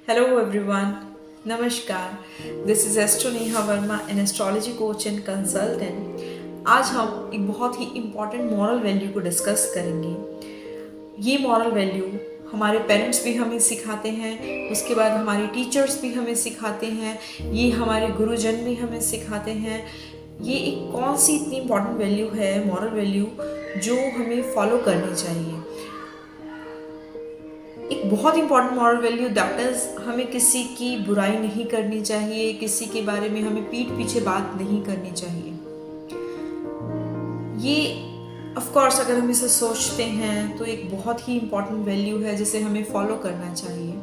Hello everyone, नमस्कार. This is Astro Neha Verma, an astrology coach and consultant. आज हम एक बहुत ही इम्पॉर्टेंट मॉरल वैल्यू को डिस्कस करेंगे. ये मॉरल वैल्यू हमारे पेरेंट्स भी हमें सिखाते हैं, उसके बाद हमारे टीचर्स भी हमें सिखाते हैं, ये हमारे गुरुजन भी हमें सिखाते हैं. ये एक कौन सी इतनी इम्पॉर्टेंट वैल्यू है, मॉरल वैल्यू, जो हमें फॉलो करनी चाहिए. एक बहुत important moral value that is हमें किसी की बुराई नहीं करनी चाहिए, किसी के बारे में हमें पीठ पीछे बात नहीं करनी चाहिए. ये ऑफ कोर्स अगर हम इसे सोचते हैं तो एक बहुत ही इंपॉर्टेंट वैल्यू है जिसे हमें फॉलो करना चाहिए.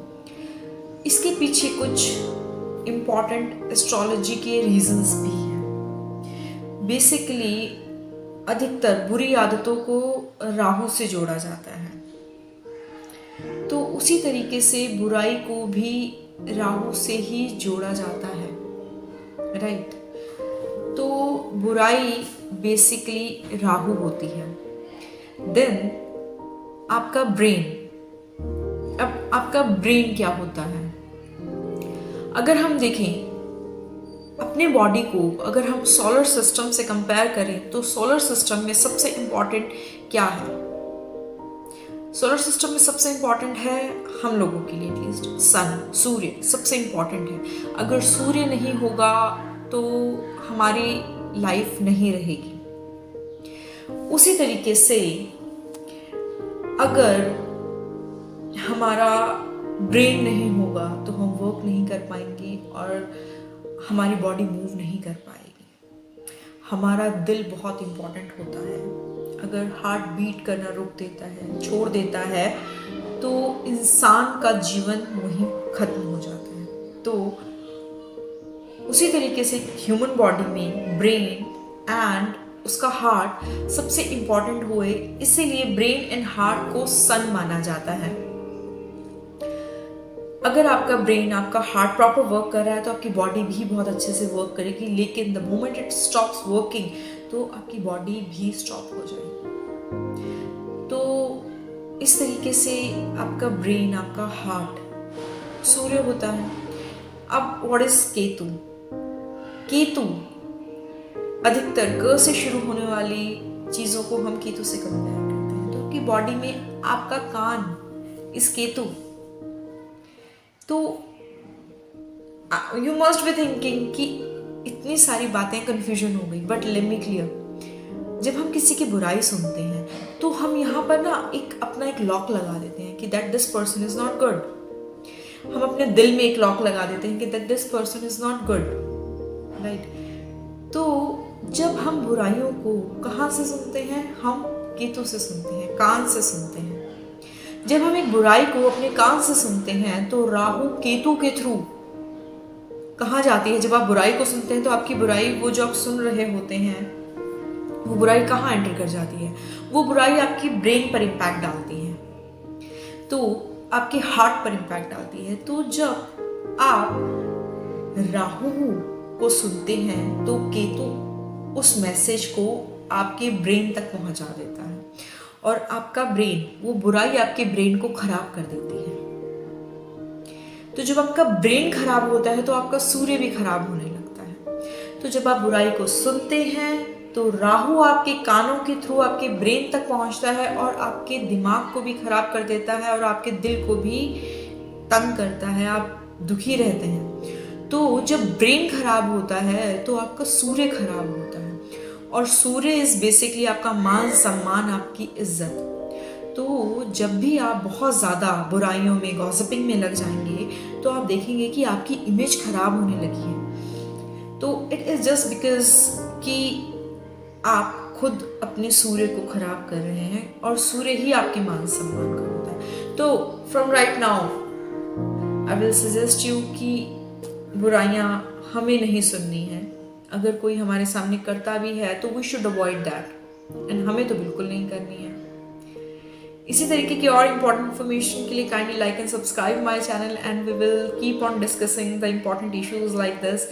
इसके पीछे कुछ इम्पॉर्टेंट एस्ट्रोलॉजी के रीजंस भी हैं. बेसिकली अधिकतर बुरी आदतों को राहु से जोड़ा जाता है, तो उसी तरीके से बुराई को भी राहु से ही जोड़ा जाता है, राइट. तो बुराई बेसिकली राहु होती है. देन आपका ब्रेन. अब आपका ब्रेन क्या होता है? अगर हम देखें अपने बॉडी को, अगर हम सोलर सिस्टम से कंपेयर करें तो सोलर सिस्टम में सबसे इम्पॉर्टेंट क्या है? सोलर सिस्टम में सबसे इम्पॉर्टेंट है हम लोगों के लिए एटलीस्ट सन, सूर्य सबसे इम्पॉर्टेंट है. अगर सूर्य नहीं होगा तो हमारी लाइफ नहीं रहेगी. उसी तरीके से अगर हमारा ब्रेन नहीं होगा तो हम वर्क नहीं कर पाएंगे और हमारी बॉडी मूव नहीं कर पाएगी. हमारा दिल बहुत इम्पॉर्टेंट होता है. अगर हार्ट बीट करना रोक देता है, छोड़ देता है, तो इंसान का जीवन वहीं खत्म हो जाता है. तो उसी तरीके से ह्यूमन बॉडी में ब्रेन एंड उसका हार्ट सबसे इम्पॉर्टेंट हुए, इसीलिए ब्रेन एंड हार्ट को सन माना जाता है. अगर आपका ब्रेन, आपका हार्ट प्रॉपर वर्क कर रहा है तो आपकी बॉडी भी बहुत अच्छे से वर्क करेगी, लेकिन the moment it stops working तो आपकी बॉडी भी स्टॉप हो जाएगी. तो इस तरीके से आपका ब्रेन, आपका हार्ट सूर्य होता है. अब व्हाट इज केतु? केतु अधिकतर क से शुरू होने वाली चीजों को हम केतु से कंपेयर करते हैं. तो आपकी बॉडी में आपका कान इस केतु. तो यू मस्ट बी थिंकिंग कि इतनी सारी बातें कंफ्यूजन हो गई, बट लेट मी क्लियर. जब हम किसी की बुराई सुनते हैं तो हम यहाँ पर ना अपना एक लॉक लगा देते हैं कि that this person is not good. हम अपने दिल में एक लॉक लगा देते हैं कि that this person is not good, right. तो जब हम बुराइयों को कहाँ से सुनते हैं? हम केतु से सुनते हैं, कान से सुनते हैं. जब हम एक बुराई को अपने कान से सुनते हैं तो राहु केतु के थ्रू कहाँ जाती है? जब आप बुराई को सुनते हैं तो आपकी बुराई, वो जो आप सुन रहे होते हैं, वो बुराई कहाँ एंटर कर जाती है? वो बुराई आपकी ब्रेन पर इम्पैक्ट डालती है, तो आपके हार्ट पर इम्पैक्ट डालती है. तो जब आप राहु को सुनते हैं तो केतु उस मैसेज को आपके ब्रेन तक पहुंचा देता है और आपका ब्रेन, वो बुराई आपके ब्रेन को खराब कर देती है. तो जब आपका ब्रेन खराब होता है तो आपका सूर्य भी खराब होने लगता है. तो जब आप बुराई को सुनते हैं तो राहु आपके कानों के थ्रू आपके ब्रेन तक पहुंचता है और आपके दिमाग को भी खराब कर देता है और आपके दिल को भी तंग करता है. आप दुखी रहते हैं. तो जब ब्रेन खराब होता है तो आपका सूर्य खराब होता है, और सूर्य इज बेसिकली आपका मान सम्मान, आपकी इज्जत. तो जब भी आप बहुत ज़्यादा बुराइयों में, गॉसिपिंग में लग जाएंगे तो आप देखेंगे कि आपकी इमेज खराब होने लगी है. तो इट इज़ जस्ट बिकॉज कि आप खुद अपने सूर्य को खराब कर रहे हैं, और सूर्य ही आपके मान सम्मान का होता है. तो from right now I will suggest you कि बुराइयाँ हमें नहीं सुननी है. अगर कोई हमारे सामने करता भी है तो we should avoid that, and हमें तो बिल्कुल नहीं करनी है. इसी तरीके की और इम्पोर्टेंट इन्फॉर्मेशन के लिए kindly like and subscribe my channel, and we will keep on discussing the important issues like this.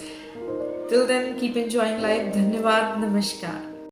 Till then keep enjoying life. धन्यवाद. नमस्कार.